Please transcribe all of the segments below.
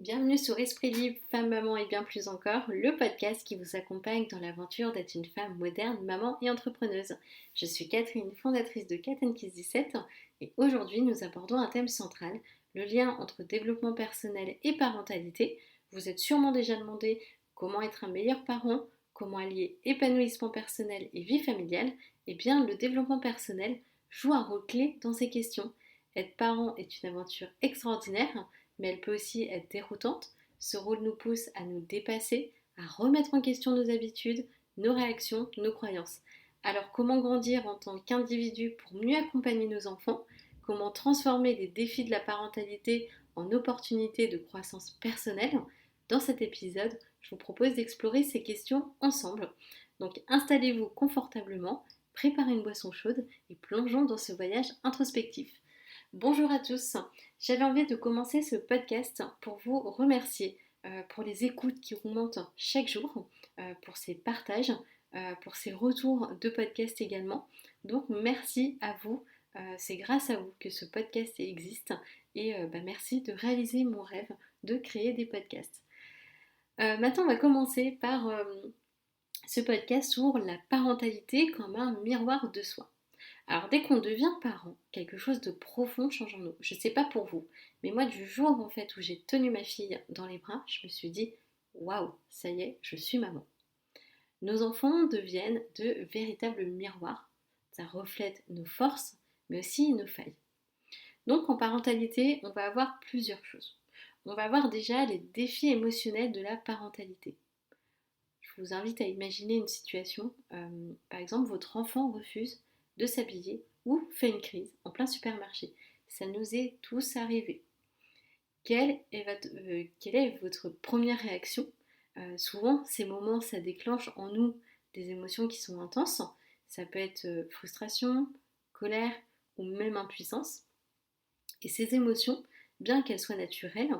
Bienvenue sur Esprit Libre, Femme, Maman et bien plus encore, le podcast qui vous accompagne dans l'aventure d'être une femme moderne, maman et entrepreneuse. Je suis Catherine, fondatrice de Cat Kiss 17 et aujourd'hui nous abordons un thème central, le lien entre développement personnel et parentalité. Vous êtes sûrement déjà demandé comment être un meilleur parent, comment allier épanouissement personnel et vie familiale. Eh bien, le développement personnel joue un rôle clé dans ces questions. Être parent est une aventure extraordinaire, mais elle peut aussi être déroutante. Ce rôle nous pousse à nous dépasser, à remettre en question nos habitudes, nos réactions, nos croyances. Alors comment grandir en tant qu'individu pour mieux accompagner nos enfants? Comment transformer les défis de la parentalité en opportunités de croissance personnelle? Dans cet épisode, je vous propose d'explorer ces questions ensemble. Donc installez-vous confortablement, préparez une boisson chaude et plongeons dans ce voyage introspectif. Bonjour à tous, j'avais envie de commencer ce podcast pour vous remercier pour les écoutes qui augmentent chaque jour, pour ces partages, pour ces retours de podcast également. Donc merci à vous, c'est grâce à vous que ce podcast existe et merci de réaliser mon rêve de créer des podcasts. Maintenant on va commencer par ce podcast sur la parentalité comme un miroir de soi. Alors dès qu'on devient parent, quelque chose de profond change en nous. Je ne sais pas pour vous, mais moi du jour en fait où j'ai tenu ma fille dans les bras, je me suis dit waouh, ça y est, je suis maman. Nos enfants deviennent de véritables miroirs. Ça reflète nos forces, mais aussi nos failles. Donc en parentalité, on va avoir plusieurs choses. On va avoir déjà les défis émotionnels de la parentalité. Je vous invite à imaginer une situation, par exemple votre enfant refuse de s'habiller ou fait une crise en plein supermarché. Ça nous est tous arrivé. Quelle est votre première réaction? Souvent, ces moments, ça déclenche en nous des émotions qui sont intenses. Ça peut être frustration, colère ou même impuissance. Et ces émotions, bien qu'elles soient naturelles,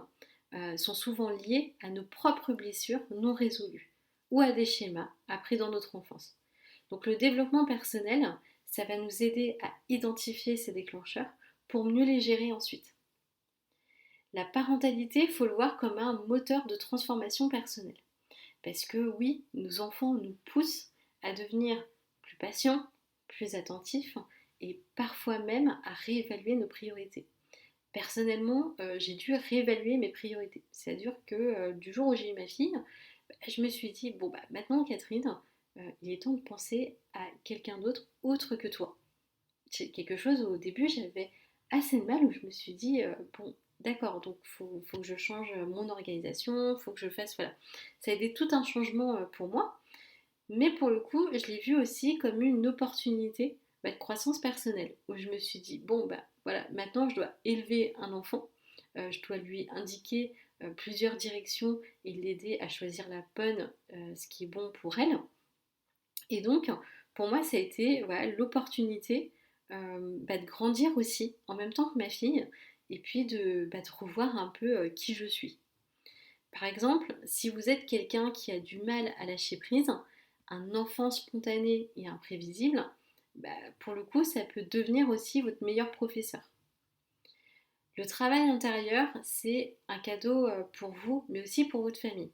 sont souvent liées à nos propres blessures non résolues ou à des schémas appris dans notre enfance. Donc le développement personnel, ça va nous aider à identifier ces déclencheurs pour mieux les gérer ensuite. La parentalité, il faut le voir comme un moteur de transformation personnelle. Parce que oui, nos enfants nous poussent à devenir plus patients, plus attentifs et parfois même à réévaluer nos priorités. Personnellement, j'ai dû réévaluer mes priorités. C'est-à-dire que du jour où j'ai eu ma fille, je me suis dit, bon bah maintenant Catherine, il est temps de penser à quelqu'un d'autre autre que toi. C'est quelque chose au début j'avais assez de mal où je me suis dit, bon d'accord, donc faut que je change mon organisation, faut que je fasse, voilà. Ça a été tout un changement pour moi, mais pour le coup je l'ai vu aussi comme une opportunité de croissance personnelle, où je me suis dit, bon bah voilà, maintenant je dois élever un enfant, je dois lui indiquer plusieurs directions et l'aider à choisir la bonne, ce qui est bon pour elle. Et donc, pour moi, ça a été voilà, l'opportunité de grandir aussi en même temps que ma fille et puis de revoir un peu qui je suis. Par exemple, si vous êtes quelqu'un qui a du mal à lâcher prise, un enfant spontané et imprévisible, pour le coup, ça peut devenir aussi votre meilleur professeur. Le travail intérieur, c'est un cadeau pour vous, mais aussi pour votre famille.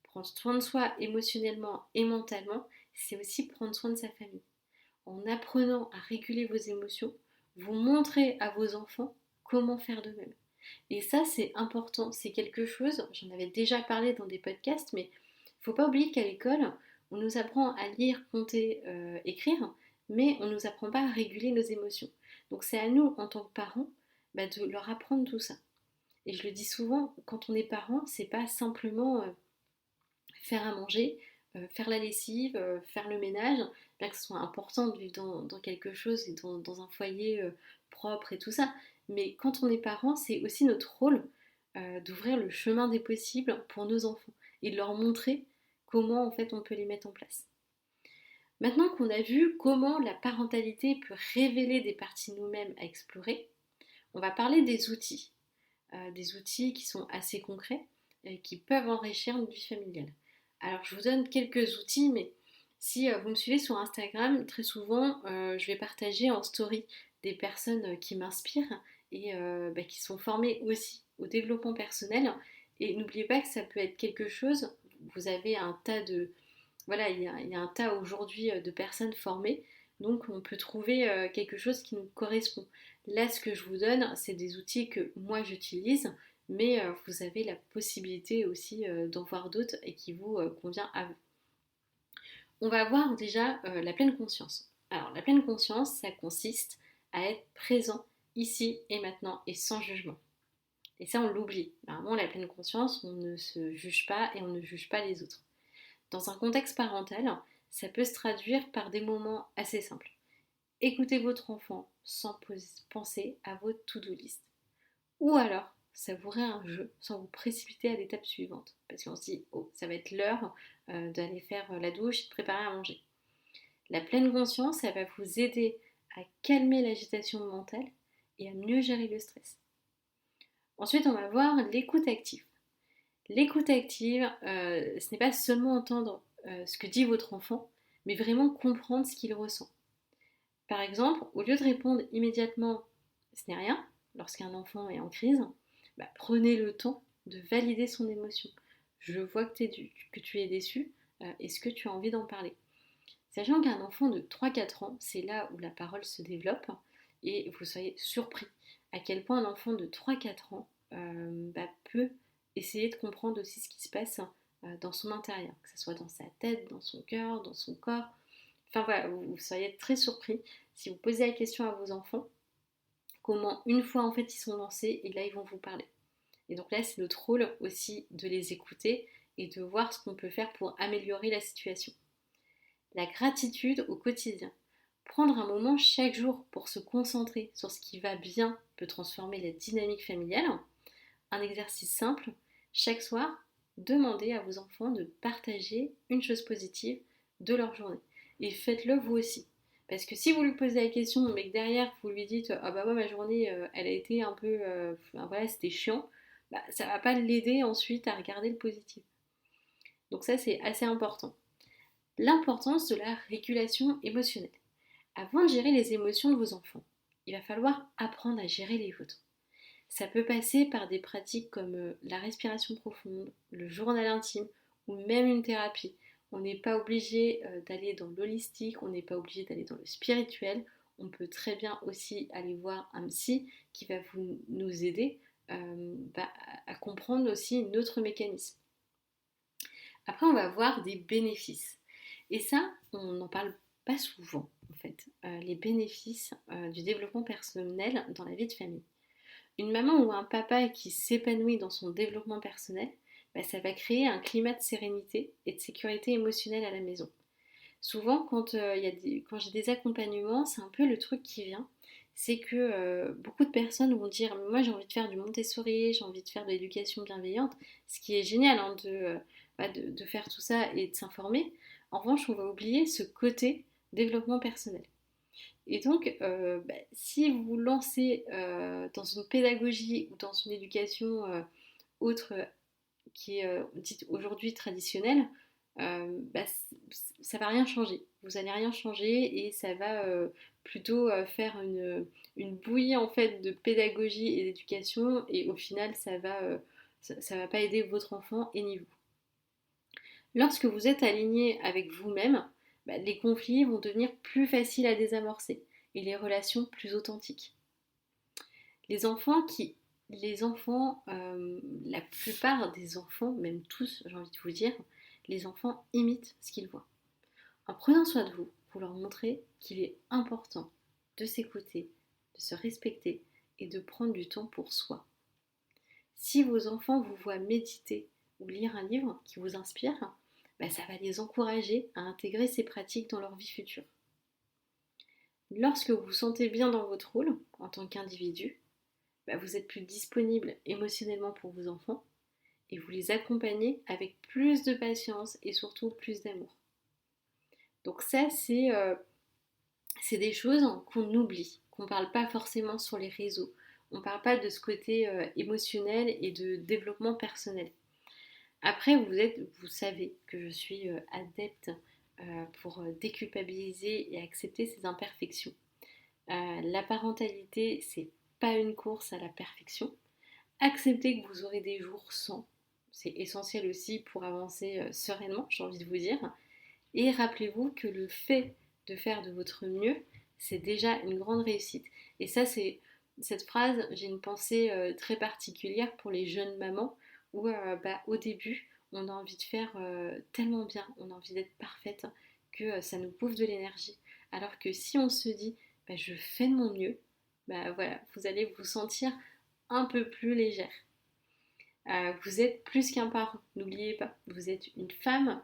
Prendre soin de soi émotionnellement et mentalement, c'est aussi prendre soin de sa famille. En apprenant à réguler vos émotions, vous montrez à vos enfants comment faire de même. Et ça, c'est important, c'est quelque chose, j'en avais déjà parlé dans des podcasts, mais il ne faut pas oublier qu'à l'école, on nous apprend à lire, compter, écrire, mais on ne nous apprend pas à réguler nos émotions. Donc c'est à nous, en tant que parents, de leur apprendre tout ça. Et je le dis souvent, quand on est parent, c'est pas simplement faire à manger, faire la lessive, faire le ménage, bien que ce soit important de vivre dans quelque chose et dans un foyer propre et tout ça. Mais quand on est parent, c'est aussi notre rôle d'ouvrir le chemin des possibles pour nos enfants et de leur montrer comment en fait on peut les mettre en place. Maintenant qu'on a vu comment la parentalité peut révéler des parties de nous-mêmes à explorer, on va parler des outils qui sont assez concrets et qui peuvent enrichir notre vie familiale. Alors je vous donne quelques outils, mais si vous me suivez sur Instagram, très souvent je vais partager en story des personnes qui m'inspirent et qui sont formées aussi au développement personnel Et n'oubliez pas que ça peut être quelque chose, vous avez un tas de... Voilà, il y a un tas aujourd'hui de personnes formées, donc on peut trouver quelque chose qui nous correspond. Là, ce que je vous donne, c'est des outils que moi j'utilise, mais vous avez la possibilité aussi d'en voir d'autres et qui vous convient à vous. On va voir déjà la pleine conscience. Alors, la pleine conscience, ça consiste à être présent ici et maintenant et sans jugement. Et ça, on l'oublie. Normalement, la pleine conscience, on ne se juge pas et on ne juge pas les autres. Dans un contexte parental, ça peut se traduire par des moments assez simples. Écoutez votre enfant sans penser à votre to-do list. Ou alors, savourer un jeu sans vous précipiter à l'étape suivante. Parce qu'on se dit, oh, ça va être l'heure d'aller faire la douche et de préparer à manger. La pleine conscience, elle va vous aider à calmer l'agitation mentale et à mieux gérer le stress. Ensuite, on va voir l'écoute active. L'écoute active, ce n'est pas seulement entendre ce que dit votre enfant, mais vraiment comprendre ce qu'il ressent. Par exemple, au lieu de répondre immédiatement ce n'est rien, lorsqu'un enfant est en crise, prenez le temps de valider son émotion. Je vois que tu es déçu, est-ce que tu as envie d'en parler? Sachant qu'un enfant de 3-4 ans, c'est là où la parole se développe, et vous soyez surpris à quel point un enfant de 3-4 ans peut essayer de comprendre aussi ce qui se passe dans son intérieur, que ce soit dans sa tête, dans son cœur, dans son corps. Enfin voilà, vous soyez très surpris si vous posez la question à vos enfants, comment une fois en fait ils sont lancés, et là ils vont vous parler. Et donc là c'est notre rôle aussi de les écouter et de voir ce qu'on peut faire pour améliorer la situation. La gratitude au quotidien. Prendre un moment chaque jour pour se concentrer sur ce qui va bien peut transformer la dynamique familiale. Un exercice simple, chaque soir, demandez à vos enfants de partager une chose positive de leur journée. Et faites-le vous aussi. Parce que si vous lui posez la question, mais que derrière vous lui dites ah bah moi ma journée elle a été un peu, voilà c'était chiant, ça va pas l'aider ensuite à regarder le positif. Donc ça c'est assez important. L'importance de la régulation émotionnelle. Avant de gérer les émotions de vos enfants, il va falloir apprendre à gérer les vôtres. Ça peut passer par des pratiques comme la respiration profonde, le journal intime ou même une thérapie. On n'est pas obligé d'aller dans l'holistique, on n'est pas obligé d'aller dans le spirituel. On peut très bien aussi aller voir un psy qui va nous aider à comprendre aussi notre mécanisme. Après, on va voir des bénéfices. Et ça, on n'en parle pas souvent, en fait, les bénéfices du développement personnel dans la vie de famille. Une maman ou un papa qui s'épanouit dans son développement personnel, ça va créer un climat de sérénité et de sécurité émotionnelle à la maison. Souvent, quand j'ai des accompagnements, c'est un peu le truc qui vient. C'est que beaucoup de personnes vont dire moi j'ai envie de faire du Montessori, j'ai envie de faire de l'éducation bienveillante, ce qui est génial hein, de faire tout ça et de s'informer. En revanche, on va oublier ce côté développement personnel. Et donc, si vous vous lancez dans une pédagogie ou dans une éducation autre qui est dite aujourd'hui traditionnelle, ça va rien changer. Vous n'allez rien changer et ça va plutôt faire une bouillie en fait de pédagogie et d'éducation et au final ça va pas aider votre enfant et ni vous. Lorsque vous êtes aligné avec vous-même, les conflits vont devenir plus faciles à désamorcer et les relations plus authentiques. Les enfants, la plupart des enfants, même tous, j'ai envie de vous dire, les enfants imitent ce qu'ils voient. En prenant soin de vous, vous leur montrez qu'il est important de s'écouter, de se respecter et de prendre du temps pour soi. Si vos enfants vous voient méditer ou lire un livre qui vous inspire, ça va les encourager à intégrer ces pratiques dans leur vie future. Lorsque vous vous sentez bien dans votre rôle en tant qu'individu, vous êtes plus disponible émotionnellement pour vos enfants et vous les accompagnez avec plus de patience et surtout plus d'amour. Donc ça, c'est des choses qu'on oublie, qu'on ne parle pas forcément sur les réseaux. On ne parle pas de ce côté émotionnel et de développement personnel. Après, vous savez que je suis adepte pour déculpabiliser et accepter ses imperfections. La parentalité, c'est pas une course à la perfection. Acceptez que vous aurez des jours sans, c'est essentiel aussi pour avancer sereinement, j'ai envie de vous dire. Et rappelez-vous que le fait de faire de votre mieux, c'est déjà une grande réussite. Et ça, c'est cette phrase, j'ai une pensée très particulière pour les jeunes mamans où au début, on a envie de faire tellement bien, on a envie d'être parfaite que ça nous bouffe de l'énergie. Alors que si on se dit, je fais de mon mieux, voilà, vous allez vous sentir un peu plus légère. Vous êtes plus qu'un parent, n'oubliez pas. Vous êtes une femme,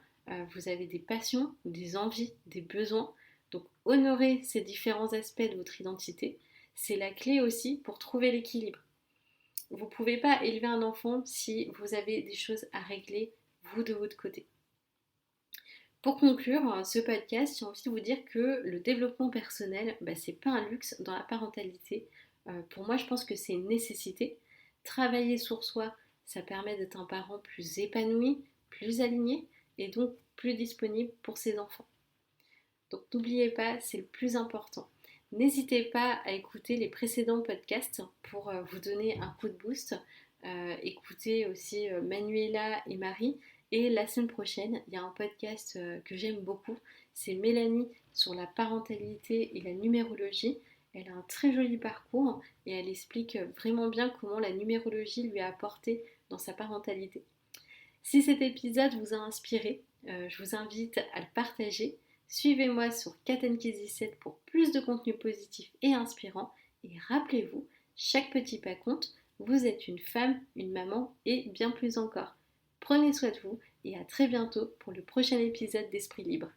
vous avez des passions, des envies, des besoins. Donc honorer ces différents aspects de votre identité, c'est la clé aussi pour trouver l'équilibre. Vous ne pouvez pas élever un enfant si vous avez des choses à régler, vous de votre côté. Pour conclure ce podcast, j'ai envie de vous dire que le développement personnel, c'est pas un luxe dans la parentalité. Pour moi, je pense que c'est une nécessité. Travailler sur soi, ça permet d'être un parent plus épanoui, plus aligné et donc plus disponible pour ses enfants. Donc n'oubliez pas, c'est le plus important. N'hésitez pas à écouter les précédents podcasts pour vous donner un coup de boost. Écoutez aussi Manuela et Marie. Et la semaine prochaine, il y a un podcast que j'aime beaucoup. C'est Mélanie sur la parentalité et la numérologie. Elle a un très joli parcours et elle explique vraiment bien comment la numérologie lui a apporté dans sa parentalité. Si cet épisode vous a inspiré, je vous invite à le partager. Suivez-moi sur Katenkezi7 pour plus de contenu positif et inspirant. Et rappelez-vous, chaque petit pas compte, vous êtes une femme, une maman et bien plus encore. Prenez soin de vous et à très bientôt pour le prochain épisode d'Esprit Libre.